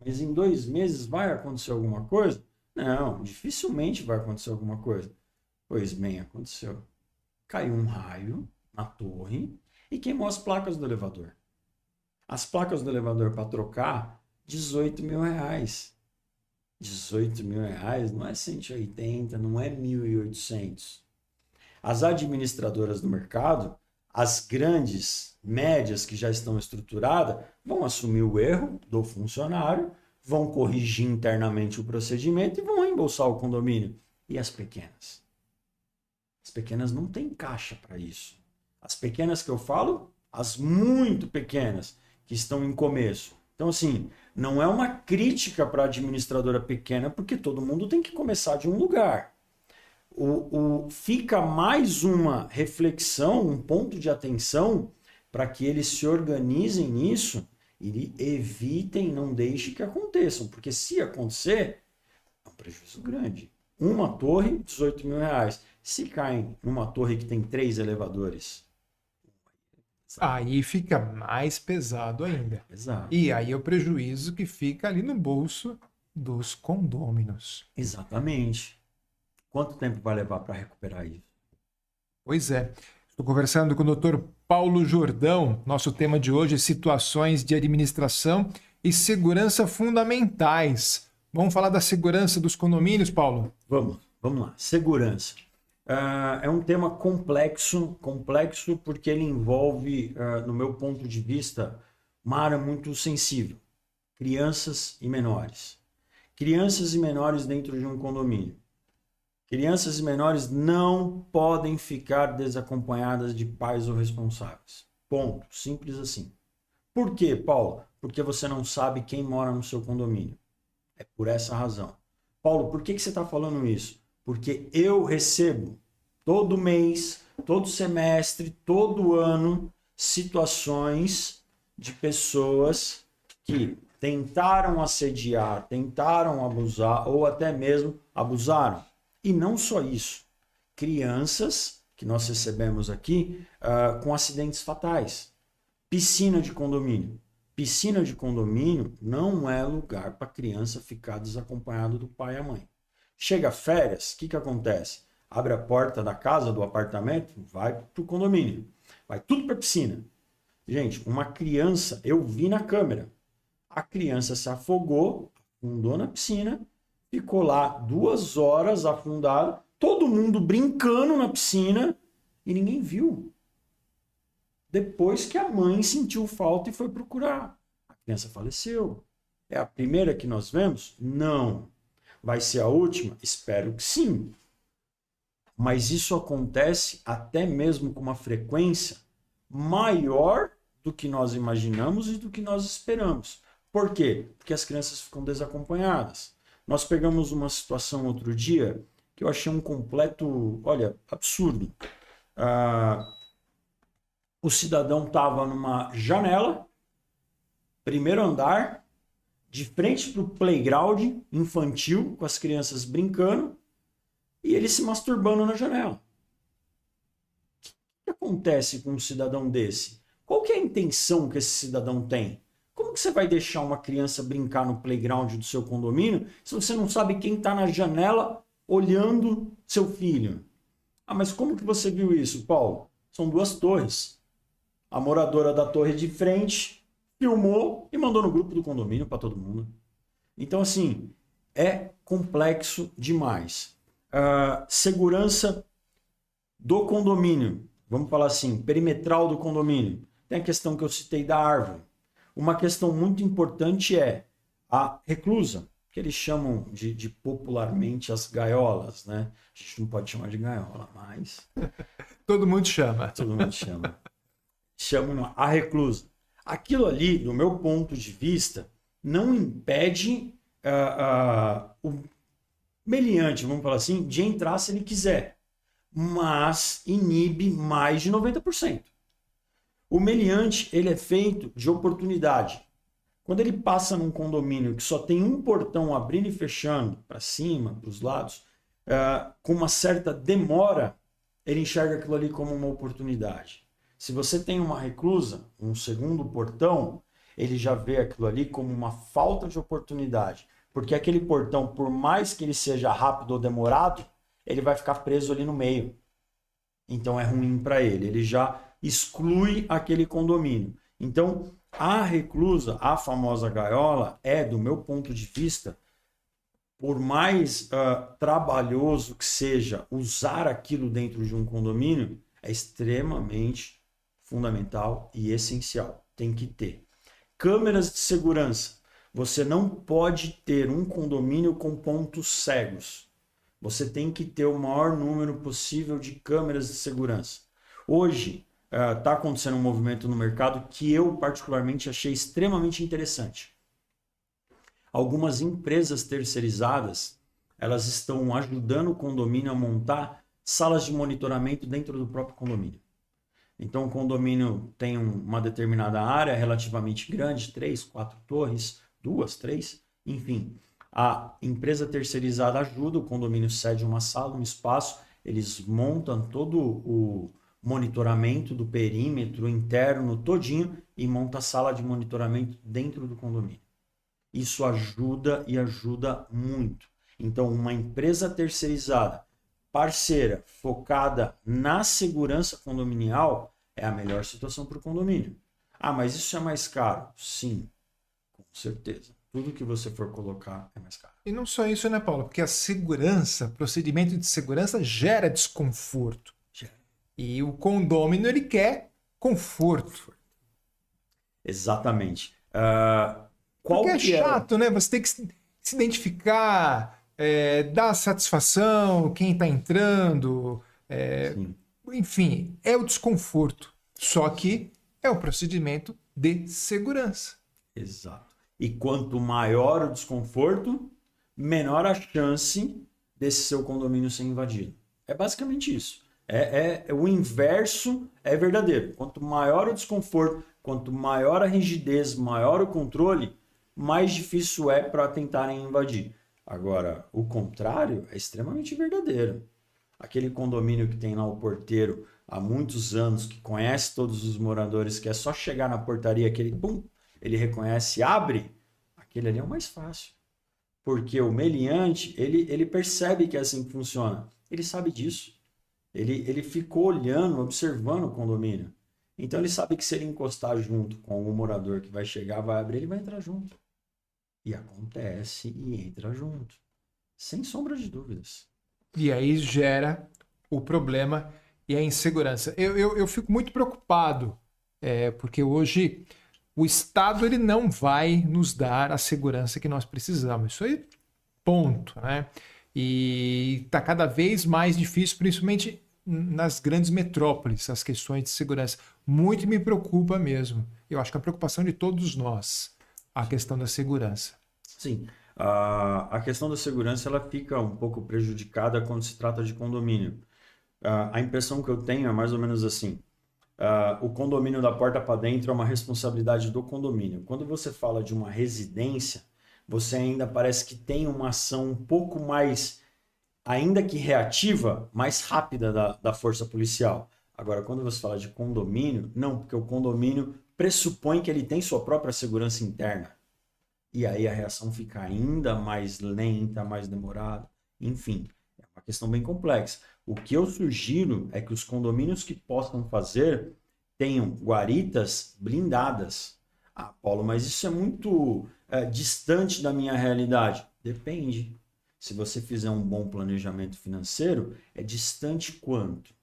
Mas em 2 meses vai acontecer alguma coisa? Não, dificilmente vai acontecer alguma coisa. Pois bem, aconteceu. Caiu um raio na torre e queimou as placas do elevador. As placas do elevador para trocar, R$18 mil. R$18 mil não é 180, não é 1.800. As administradoras do mercado, as grandes, médias que já estão estruturadas, vão assumir o erro do funcionário, vão corrigir internamente o procedimento e vão reembolsar o condomínio. E as pequenas? As pequenas não têm caixa para isso. As pequenas que eu falo, as muito pequenas, que estão em começo. Então, assim, não é uma crítica para a administradora pequena, porque todo mundo tem que começar de um lugar. Fica mais uma reflexão, um ponto de atenção para que eles se organizem nisso e evitem, não deixem que aconteçam. Porque se acontecer, é um prejuízo grande. Uma torre, 18 mil reais. Se cai numa torre que tem 3 elevadores, Aí fica mais pesado ainda. exato. E aí é o prejuízo que fica ali no bolso dos condôminos. Exatamente. Quanto tempo vai levar para recuperar isso? Pois é. Estou conversando com o Dr. Paulo Jordão. Nosso tema de hoje é situações de administração e segurança fundamentais. Vamos falar da segurança dos condomínios, Paulo? Vamos lá. Segurança. É um tema complexo porque ele envolve, no meu ponto de vista, uma área muito sensível. Crianças e menores. Crianças e menores dentro de um condomínio. Crianças e menores não podem ficar desacompanhadas de pais ou responsáveis. Ponto. Simples assim. Por quê, Paulo? Porque você não sabe quem mora no seu condomínio. É por essa razão. Paulo, por que você está falando isso? Porque eu recebo todo mês, todo semestre, todo ano, situações de pessoas que tentaram assediar, tentaram abusar ou até mesmo abusaram. E não só isso. Crianças que nós recebemos aqui com acidentes fatais. Piscina de condomínio. Piscina de condomínio não é lugar para criança ficar desacompanhado do pai e a mãe. Chega férias, o que acontece? Abre a porta da casa, do apartamento, vai para o condomínio. Vai tudo para a piscina. Gente, uma criança, eu vi na câmera, a criança se afogou, afundou na piscina, ficou lá 2 horas afundada, todo mundo brincando na piscina e ninguém viu. Depois que a mãe sentiu falta e foi procurar. A criança faleceu. É a primeira que nós vemos? Não. Vai ser a última? Espero que sim. Mas isso acontece até mesmo com uma frequência maior do que nós imaginamos e do que nós esperamos. Por quê? Porque as crianças ficam desacompanhadas. Nós pegamos uma situação outro dia que eu achei um completo, absurdo. O cidadão estava numa janela, primeiro andar, de frente para o playground infantil, com as crianças brincando, e ele se masturbando na janela. O que acontece com um cidadão desse? Qual que é a intenção que esse cidadão tem? Como que você vai deixar uma criança brincar no playground do seu condomínio se você não sabe quem está na janela olhando seu filho? Ah, mas como que você viu isso, Paulo? São 2 torres. A moradora da torre de frente filmou e mandou no grupo do condomínio para todo mundo. Então, assim, é complexo demais. Segurança do condomínio, vamos falar assim, perimetral do condomínio. Tem a questão que eu citei da árvore. Uma questão muito importante é a reclusa, que eles chamam de popularmente as gaiolas, né? A gente não pode chamar de gaiola, mas... Todo mundo chama. Todo mundo chama. Chamam a reclusa. Aquilo ali, do meu ponto de vista, não impede o meliante, vamos falar assim, de entrar se ele quiser, mas inibe mais de 90%. O meliante, ele é feito de oportunidade. Quando ele passa num condomínio que só tem um portão abrindo e fechando, para cima, para os lados, com uma certa demora, ele enxerga aquilo ali como uma oportunidade. Se você tem uma reclusa, um segundo portão, ele já vê aquilo ali como uma falta de oportunidade. Porque aquele portão, por mais que ele seja rápido ou demorado, ele vai ficar preso ali no meio. Então é ruim para ele. Ele já exclui aquele condomínio. Então, a reclusa, a famosa gaiola, do meu ponto de vista, por mais trabalhoso que seja usar aquilo dentro de um condomínio, é extremamente fundamental e essencial. Tem que ter. Câmeras de segurança. Você não pode ter um condomínio com pontos cegos. Você tem que ter o maior número possível de câmeras de segurança. Hoje, está acontecendo um movimento no mercado que eu particularmente achei extremamente interessante. Algumas empresas terceirizadas, elas estão ajudando o condomínio a montar salas de monitoramento dentro do próprio condomínio. Então o condomínio tem uma determinada área relativamente grande, 3, 4 torres, 2, 3, enfim. A empresa terceirizada ajuda, o condomínio cede uma sala, um espaço, eles montam todo o monitoramento do perímetro interno todinho e monta a sala de monitoramento dentro do condomínio. Isso ajuda e ajuda muito. Então, uma empresa terceirizada, parceira, focada na segurança condominial, é a melhor situação para o condomínio. Ah, mas isso é mais caro? Sim, com certeza. Tudo que você for colocar é mais caro. E não só isso, né, Paulo? Porque a segurança, procedimento de segurança gera desconforto. E o condômino, ele quer conforto. Exatamente. Porque é chato, né? Você tem que se identificar, dar satisfação, quem está entrando. Enfim, é o desconforto. Só que é um procedimento de segurança. Exato. E quanto maior o desconforto, menor a chance desse seu condomínio ser invadido. É basicamente isso. O inverso é verdadeiro. Quanto maior o desconforto, quanto maior a rigidez, maior o controle, mais difícil é para tentarem invadir. Agora, o contrário é extremamente verdadeiro. Aquele condomínio que tem lá o porteiro há muitos anos, que conhece todos os moradores, que é só chegar na portaria que ele reconhece e abre, aquele ali é o mais fácil. Porque o meliante, ele percebe que é assim que funciona. Ele sabe disso. Ele ficou olhando, observando o condomínio. Então ele sabe que se ele encostar junto com o morador que vai chegar, vai abrir, ele vai entrar junto. E acontece e entra junto. Sem sombra de dúvidas. E aí gera o problema e a insegurança. Eu fico muito preocupado, porque hoje o Estado ele não vai nos dar a segurança que nós precisamos. Isso aí, ponto, né? E está cada vez mais difícil, principalmente nas grandes metrópoles, as questões de segurança. Muito me preocupa mesmo. Eu acho que é a preocupação de todos nós, a questão da segurança. Sim, a questão da segurança ela fica um pouco prejudicada quando se trata de condomínio. A impressão que eu tenho é mais ou menos assim. O condomínio da porta para dentro é uma responsabilidade do condomínio. Quando você fala de uma residência, você ainda parece que tem uma ação um pouco mais, ainda que reativa, mais rápida da força policial. Agora, quando você fala de condomínio, não, porque o condomínio pressupõe que ele tem sua própria segurança interna. E aí a reação fica ainda mais lenta, mais demorada. Enfim, é uma questão bem complexa. O que eu sugiro é que os condomínios que possam fazer tenham guaritas blindadas. Ah, Paulo, mas isso é muito distante da minha realidade. Depende. Se você fizer um bom planejamento financeiro, é distante quanto?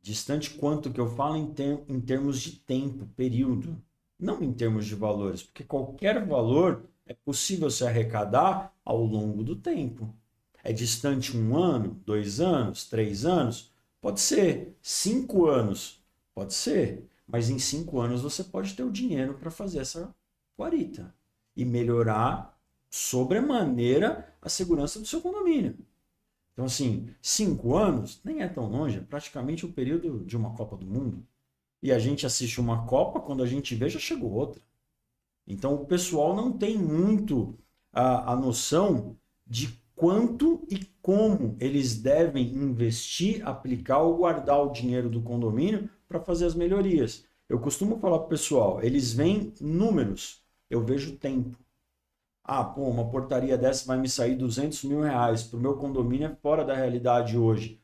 Distante quanto que eu falo em termos de tempo, período. Não em termos de valores, porque qualquer valor é possível se arrecadar ao longo do tempo. É distante 1 ano, 2 anos, 3 anos? Pode ser. 5 anos? Pode ser. Mas em 5 anos você pode ter o dinheiro para fazer essa guarita e melhorar sobremaneira a segurança do seu condomínio. Então, assim, 5 anos nem é tão longe, é praticamente o período de uma Copa do Mundo. E a gente assiste uma Copa, quando a gente vê, já chegou outra. Então, o pessoal não tem muito a noção de quanto e como eles devem investir, aplicar ou guardar o dinheiro do condomínio para fazer as melhorias. Eu costumo falar para o pessoal, eles veem números, eu vejo tempo. Ah, pô, uma portaria dessa vai me sair R$200 mil, para o meu condomínio é fora da realidade hoje.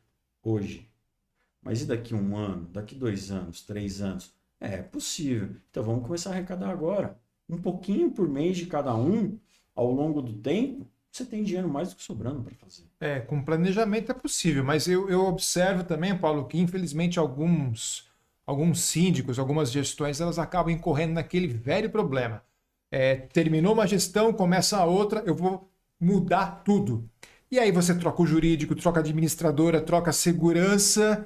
Mas e daqui 1 ano, daqui 2 anos, 3 anos? É possível. Então vamos começar a arrecadar agora. Um pouquinho por mês de cada um, ao longo do tempo, você tem dinheiro mais do que sobrando para fazer. Com planejamento é possível, mas eu observo também, Paulo, que infelizmente alguns síndicos, algumas gestões, elas acabam incorrendo naquele velho problema. Terminou uma gestão, começa a outra, eu vou mudar tudo. E aí você troca o jurídico, troca a administradora, troca a segurança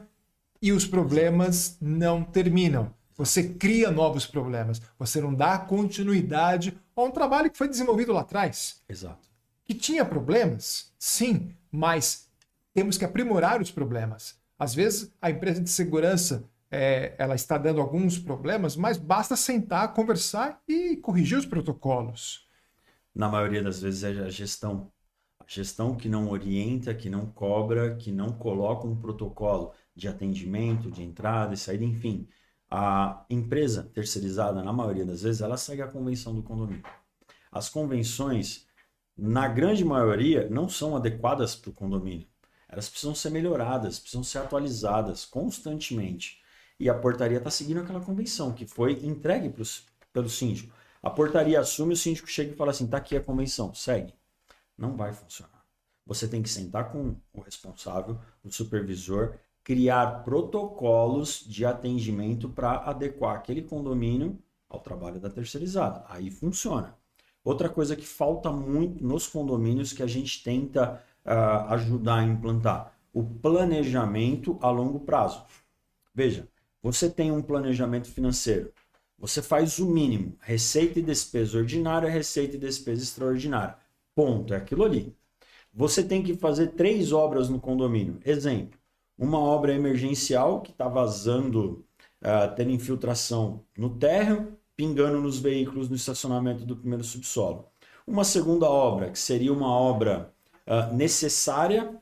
e os problemas não terminam. Você cria novos problemas. Você não dá continuidade a um trabalho que foi desenvolvido lá atrás. Exato. Que tinha problemas, sim, mas temos que aprimorar os problemas. Às vezes a empresa de segurança ela está dando alguns problemas, mas basta sentar, conversar e corrigir os protocolos. na maioria das vezes, é a gestão. A gestão que não orienta, que não cobra, que não coloca um protocolo de atendimento, de entrada e saída, enfim. A empresa terceirizada, na maioria das vezes, ela segue a convenção do condomínio. As convenções, na grande maioria, não são adequadas para o condomínio. Elas precisam ser melhoradas, precisam ser atualizadas constantemente. E a portaria está seguindo aquela convenção que foi entregue pelo síndico. A portaria assume, o síndico chega e fala assim, está aqui a convenção, segue. Não vai funcionar. Você tem que sentar com o responsável, o supervisor, criar protocolos de atendimento para adequar aquele condomínio ao trabalho da terceirizada. Aí funciona. Outra coisa que falta muito nos condomínios que a gente tenta ajudar a implantar, o planejamento a longo prazo. Veja, você tem um planejamento financeiro, você faz o mínimo, receita e despesa ordinária, receita e despesa extraordinária. Ponto, é aquilo ali. Você tem que fazer 3 obras no condomínio. Exemplo, uma obra emergencial que está vazando, tendo infiltração no térreo, pingando nos veículos no estacionamento do primeiro subsolo. Uma segunda obra, que seria uma obra necessária,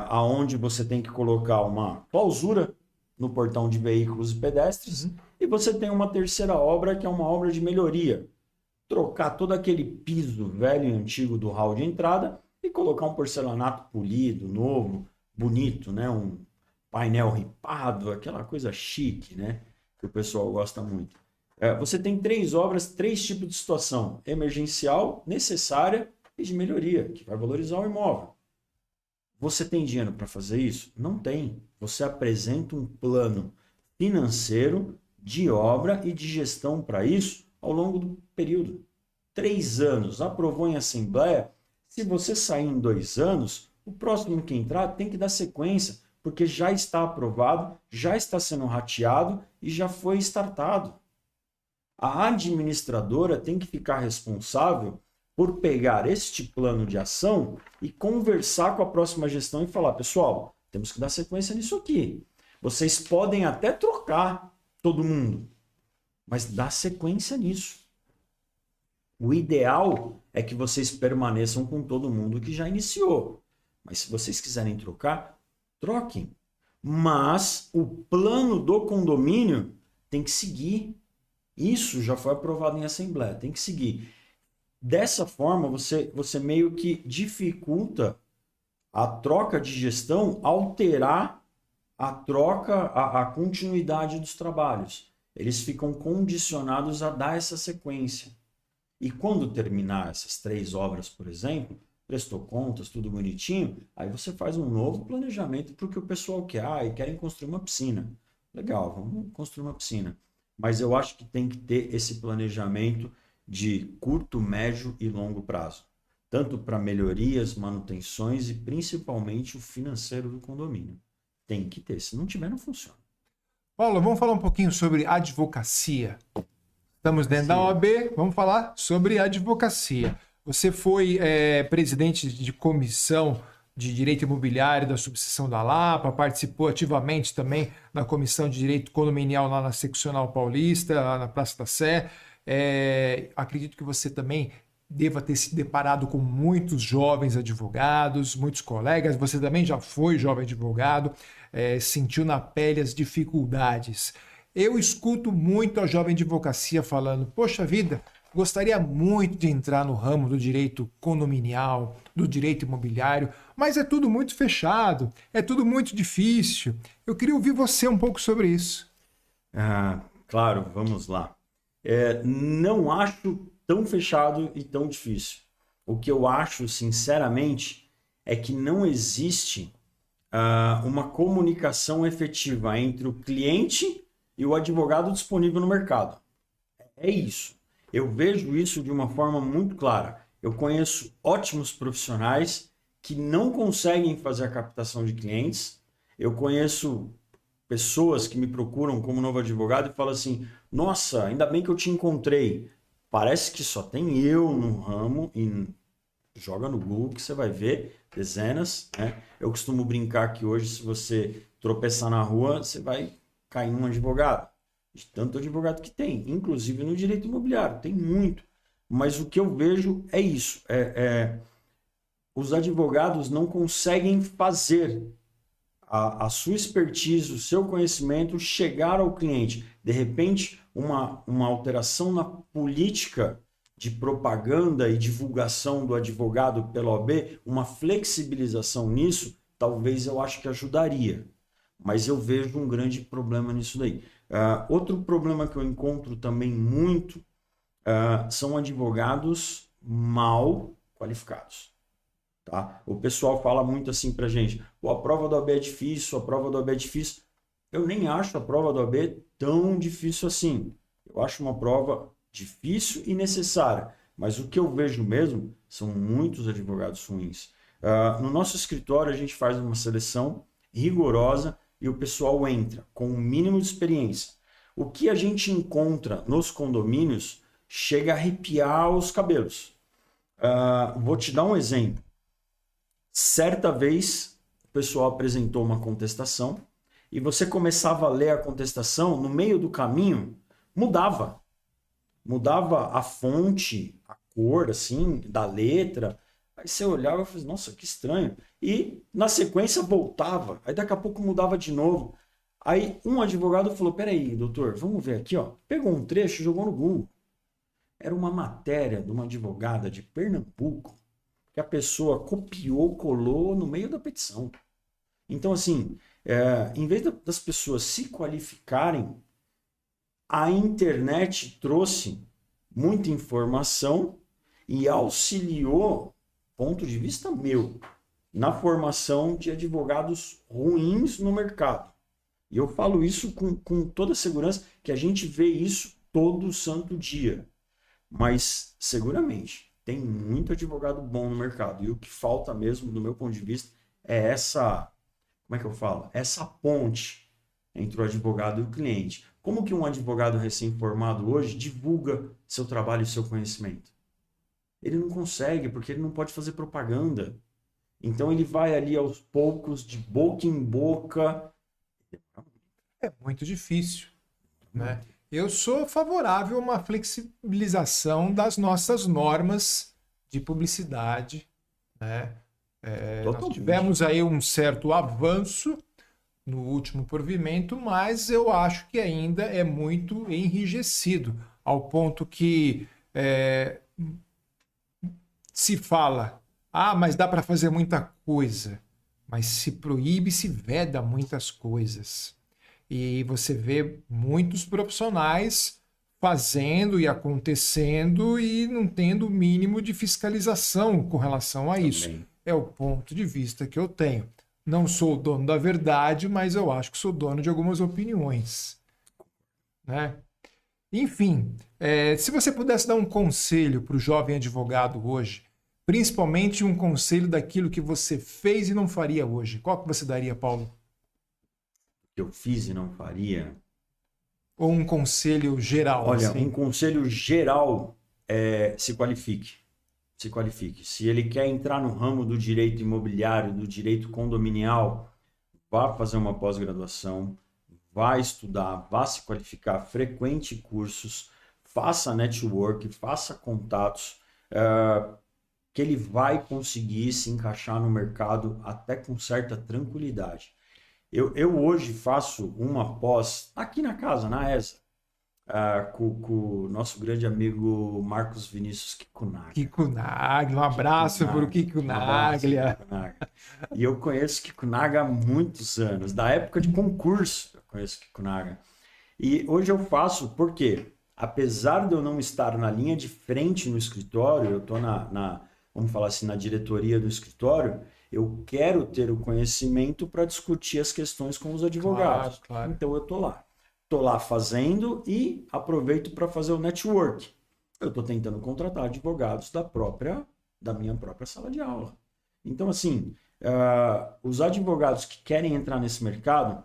aonde você tem que colocar uma clausura no portão de veículos e pedestres. E você tem uma terceira obra, que é uma obra de melhoria. Trocar todo aquele piso velho e antigo do hall de entrada e colocar um porcelanato polido, novo, bonito, né? Um painel ripado, aquela coisa chique, né? Que o pessoal gosta muito. Você tem 3 obras, 3 tipos de situação: emergencial, necessária e de melhoria, que vai valorizar o imóvel. Você tem dinheiro para fazer isso? Não tem. Você apresenta um plano financeiro de obra e de gestão para isso ao longo do período. 3 anos, aprovou em assembleia. Se você sair em 2 anos, o próximo que entrar tem que dar sequência, porque já está aprovado, já está sendo rateado e já foi startado. A administradora tem que ficar responsável por pegar este plano de ação e conversar com a próxima gestão e falar, pessoal, temos que dar sequência nisso aqui. Vocês podem até trocar todo mundo, mas dá sequência nisso. O ideal é que vocês permaneçam com todo mundo que já iniciou. Mas se vocês quiserem trocar, troquem. Mas o plano do condomínio tem que seguir. Isso já foi aprovado em assembleia, tem que seguir. Dessa forma, você meio que dificulta a troca de gestão, alterar a troca, a continuidade dos trabalhos. Eles ficam condicionados a dar essa sequência. E quando terminar essas 3 obras, por exemplo, prestou contas, tudo bonitinho, aí você faz um novo planejamento para o que o pessoal quer. E querem construir uma piscina. Legal, vamos construir uma piscina. Mas eu acho que tem que ter esse planejamento de curto, médio e longo prazo. Tanto para melhorias, manutenções e principalmente o financeiro do condomínio. Tem que ter, se não tiver, não funciona. Paulo, vamos falar um pouquinho sobre advocacia. Estamos dentro da OAB, vamos falar sobre advocacia. Você foi presidente de comissão de Direito Imobiliário da Subseção da Lapa, participou ativamente também da Comissão de Direito Condominial lá na Seccional Paulista, lá na Praça da Sé. Acredito que você também deva ter se deparado com muitos jovens advogados, muitos colegas. Você também já foi jovem advogado, sentiu na pele as dificuldades. Eu escuto muito a jovem advocacia falando, poxa vida, gostaria muito de entrar no ramo do direito condominial, do direito imobiliário, mas é tudo muito fechado, é tudo muito difícil. Eu queria ouvir você um pouco sobre isso. Claro, vamos lá. Não acho tão fechado e tão difícil. O que eu acho, sinceramente, é que não existe uma comunicação efetiva entre o cliente e o advogado disponível no mercado. É isso. Eu vejo isso de uma forma muito clara. Eu conheço ótimos profissionais que não conseguem fazer a captação de clientes. Eu conheço pessoas que me procuram como novo advogado e falam assim, nossa, ainda bem que eu te encontrei. Parece que só tem eu no ramo e joga no Google que você vai ver dezenas. Né? Eu costumo brincar que hoje, se você tropeçar na rua, você vai cair num advogado. De tanto advogado que tem, inclusive no direito imobiliário, tem muito. mas o que eu vejo é isso. Os advogados não conseguem fazer a sua expertise, o seu conhecimento chegar ao cliente. De repente, uma alteração na política de propaganda e divulgação do advogado pela OAB, uma flexibilização nisso, talvez eu acho que ajudaria. Mas eu vejo um grande problema nisso daí. Outro problema que eu encontro também muito são advogados mal qualificados. Tá? O pessoal fala muito assim pra gente, a prova do OAB é difícil, a prova do OAB é difícil. Eu nem acho a prova do OAB tão difícil assim. Eu acho uma prova difícil e necessária, mas o que eu vejo mesmo são muitos advogados ruins. No nosso escritório a gente faz uma seleção rigorosa e o pessoal entra com o mínimo de experiência. O que a gente encontra nos condomínios chega a arrepiar os cabelos. Vou te dar um exemplo. Certa vez, o pessoal apresentou uma contestação e você começava a ler a contestação, no meio do caminho, mudava. Mudava a fonte, a cor, assim, da letra. Aí você olhava e falava, nossa, que estranho. E, na sequência, voltava. Aí, daqui a pouco, mudava de novo. Aí, um advogado falou, peraí, doutor, vamos ver aqui, ó. Pegou um trecho e jogou no Google. Era uma matéria de uma advogada de Pernambuco que a pessoa copiou, colou no meio da petição. Então, assim, em vez das pessoas se qualificarem, a internet trouxe muita informação e auxiliou, ponto de vista meu, na formação de advogados ruins no mercado. E eu falo isso com toda segurança, que a gente vê isso todo santo dia. Mas, seguramente, tem muito advogado bom no mercado. E o que falta mesmo, do meu ponto de vista, é essa, como é que eu falo? Essa ponte entre o advogado e o cliente. Como que um advogado recém-formado hoje divulga seu trabalho e seu conhecimento? Ele não consegue, porque ele não pode fazer propaganda. Então ele vai ali aos poucos, de boca em boca. É muito difícil, né? Eu sou favorável a uma flexibilização das nossas normas de publicidade, né? Nós tivemos aí um certo avanço no último provimento, mas eu acho que ainda é muito enrijecido, ao ponto que se fala, mas dá para fazer muita coisa, mas se proíbe, se veda muitas coisas. E você vê muitos profissionais fazendo e acontecendo e não tendo o mínimo de fiscalização com relação a isso. Também. É o ponto de vista que eu tenho. Não sou o dono da verdade, mas eu acho que sou dono de algumas opiniões, né? Enfim, se você pudesse dar um conselho para o jovem advogado hoje, principalmente um conselho daquilo que você fez e não faria hoje, qual que você daria, Paulo? Que eu fiz e não faria? Ou um conselho geral? Olha, assim? um conselho geral é se qualifique. Se qualifique. Se ele quer entrar no ramo do direito imobiliário, do direito condominial, vá fazer uma pós-graduação, vá estudar, vá se qualificar, frequente cursos, faça network, faça contatos, que ele vai conseguir se encaixar no mercado até com certa tranquilidade. Eu hoje faço uma pós aqui na casa, na ESA, com o nosso grande amigo Marcos Vinícius Kikunaga. Kikunaga, um abraço para o Kikunaga. E eu conheço Kikunaga há muitos anos, da época de concurso eu conheço Kikunaga. E hoje eu faço porque, apesar de eu não estar na linha de frente no escritório, eu estou vamos falar assim, na diretoria do escritório, eu quero ter o conhecimento para discutir as questões com os advogados. Claro. Então eu estou lá. Estou lá fazendo e aproveito para fazer o network. Eu estou tentando contratar advogados da minha própria sala de aula. Então, assim, os advogados que querem entrar nesse mercado,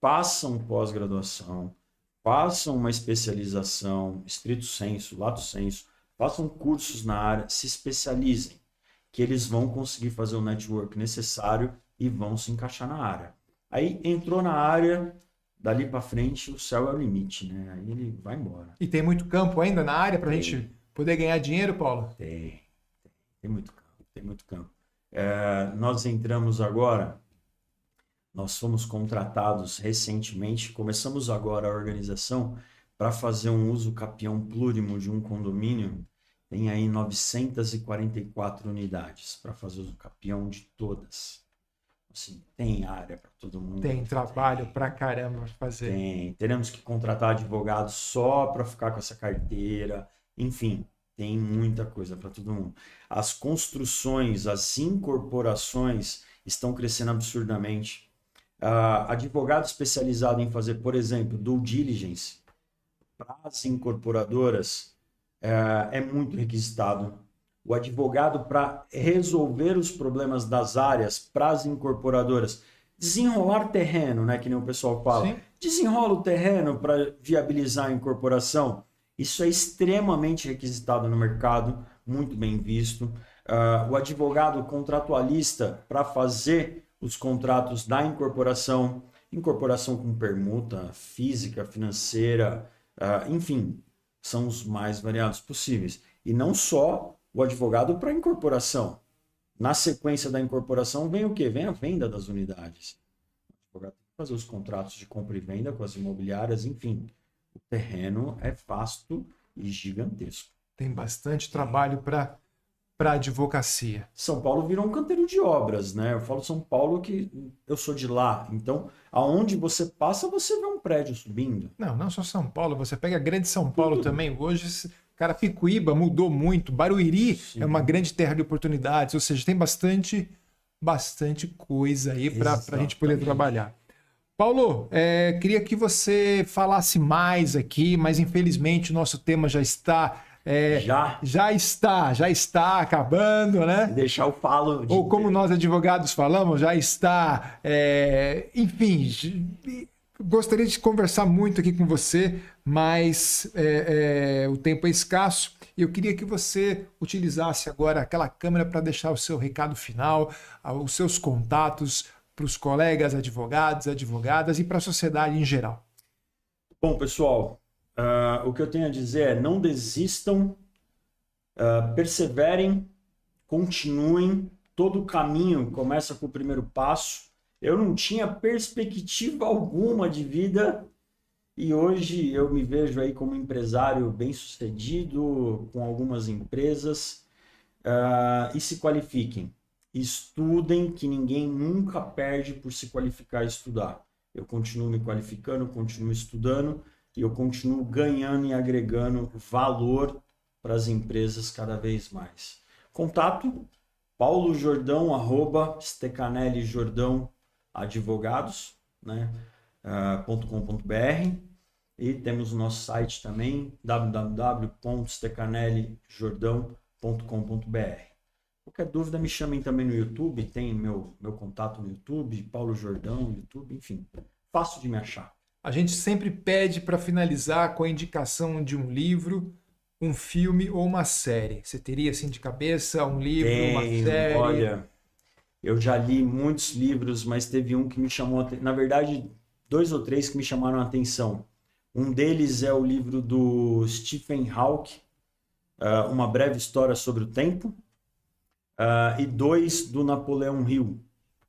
façam pós-graduação, façam uma especialização, estrito sensu, lato sensu, façam cursos na área, se especializem, que eles vão conseguir fazer o network necessário e vão se encaixar na área. Aí entrou na área, dali para frente o céu é o limite, né? Aí ele vai embora. E tem muito campo ainda na área para a gente poder ganhar dinheiro, Paulo? Tem muito campo, tem muito campo. Nós entramos agora, nós fomos contratados recentemente, começamos agora a organização para fazer um uso capião plurimo de um condomínio. Tem aí 944 unidades para fazer uso capião de todas. Assim, tem área para todo mundo. Tem trabalho pra caramba pra fazer. Teremos que contratar advogados só para ficar com essa carteira. Enfim, tem muita coisa para todo mundo. As construções, as incorporações estão crescendo absurdamente. Advogado especializado em fazer, por exemplo, due diligence para as incorporadoras é muito requisitado. O advogado para resolver os problemas das áreas para as incorporadoras, desenrolar terreno, né, que nem o pessoal fala. Sim. Desenrola o terreno para viabilizar a incorporação. Isso é extremamente requisitado no mercado, muito bem visto. O advogado contratualista para fazer os contratos da incorporação com permuta física, financeira, enfim, são os mais variados possíveis. E não só o advogado para incorporação. Na sequência da incorporação vem o quê? Vem a venda das unidades. O advogado tem que fazer os contratos de compra e venda com as imobiliárias, enfim. O terreno é vasto e gigantesco. Tem bastante trabalho para advocacia. São Paulo virou um canteiro de obras, né? Eu falo São Paulo que eu sou de lá. Então, aonde você passa, você vê um prédio subindo. Não só São Paulo. Você pega a grande São Paulo também. Hoje, Carapicuíba mudou muito. Barueri Sim. é uma grande terra de oportunidades. Ou seja, tem bastante coisa aí para a gente poder trabalhar. Paulo, queria que você falasse mais aqui, mas infelizmente o nosso tema já está... Já está acabando, né? Deixar eu falo. Ou como nós advogados falamos, já está... enfim, gostaria de conversar muito aqui com você, mas o tempo é escasso. Eu queria que você utilizasse agora aquela câmera para deixar o seu recado final, os seus contatos para os colegas advogados, advogadas e para a sociedade em geral. Bom, pessoal... o que eu tenho a dizer é não desistam, perseverem, continuem, todo o caminho começa com o primeiro passo. Eu não tinha perspectiva alguma de vida e hoje eu me vejo aí como empresário bem-sucedido com algumas empresas. E se qualifiquem, estudem, que ninguém nunca perde por se qualificar e estudar. Eu continuo me qualificando, continuo estudando, e eu continuo ganhando e agregando valor para as empresas cada vez mais. Contato paulojordão, @stecanellijordão-advogados, né, .com.br, e temos o nosso site também, www.stecanellijordão.com.br. Qualquer dúvida me chamem também no YouTube, tem meu contato no YouTube, Paulo Jordão, YouTube, enfim, fácil de me achar. A gente sempre pede para finalizar com a indicação de um livro, um filme ou uma série. Você teria assim de cabeça um livro, uma série? Olha, eu já li muitos livros, mas teve um que me chamou, na verdade, 2 ou 3 que me chamaram a atenção. Um deles é o livro do Stephen Hawking, Uma Breve História sobre o Tempo, e 2 do Napoleão Hill,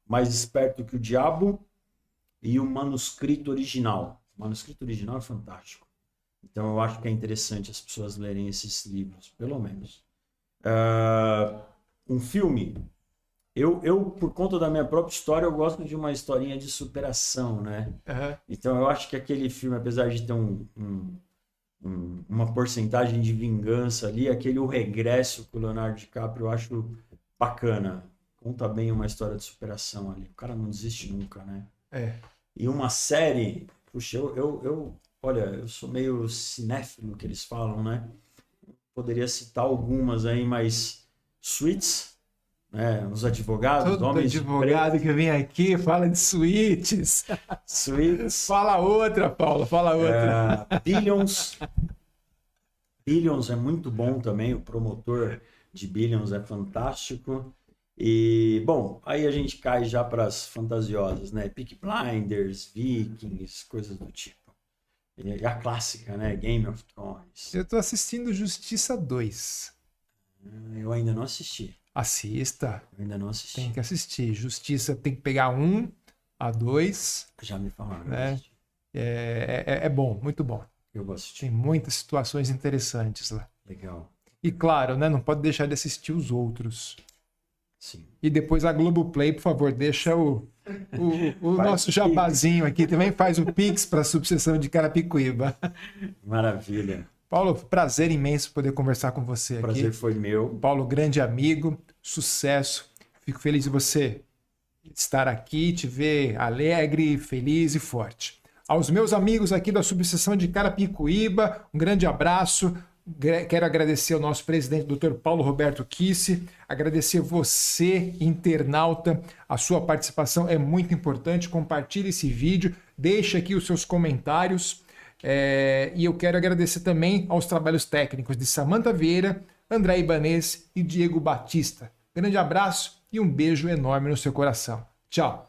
Mais Esperto que o Diabo, e o manuscrito original. O manuscrito original é fantástico. Então eu acho que é interessante as pessoas lerem esses livros, pelo menos. Um filme. Eu, por conta da minha própria história, eu gosto de uma historinha de superação, né? Uhum. Então eu acho que aquele filme, apesar de ter uma porcentagem de vingança ali, aquele O Regresso com o Leonardo DiCaprio, eu acho bacana. Conta bem uma história de superação ali. O cara não desiste nunca, né? E uma série, puxa, olha, eu sou meio cinéfilo que eles falam, né? Poderia citar algumas aí, mas Suits, né? Os advogados, todo advogado que vem aqui fala de Suits. Suits. Fala outra, Paulo, fala outra. Billions. Billions é muito bom também, o promotor de Billions é fantástico. E, bom, aí a gente cai já para as fantasiosas, né? Peaky Blinders, Vikings, coisas do tipo. E a clássica, né? Game of Thrones. Eu tô assistindo Justiça 2. Eu ainda não assisti. Assista. Eu ainda não assisti. Tem que assistir. Justiça tem que pegar 1, a 2. Já me falaram. Né? É bom, muito bom. Eu vou assistir. Tem muitas situações interessantes lá. Legal. E claro, né, não pode deixar de assistir os outros. Sim. E depois a Globoplay, por favor, deixa o nosso jabazinho aqui. Também faz o Pix para a subseção de Carapicuíba. Maravilha. Paulo, prazer imenso poder conversar com você aqui. O prazer foi meu. Paulo, grande amigo, sucesso. Fico feliz de você estar aqui, te ver alegre, feliz e forte. Aos meus amigos aqui da subseção de Carapicuíba, um grande abraço. Quero agradecer ao nosso presidente, Dr. Paulo Roberto Kisse, agradecer você, internauta, a sua participação é muito importante, compartilhe esse vídeo, deixe aqui os seus comentários, e eu quero agradecer também aos trabalhos técnicos de Samanta Vieira, André Ibanez e Diego Batista. Grande abraço e um beijo enorme no seu coração. Tchau!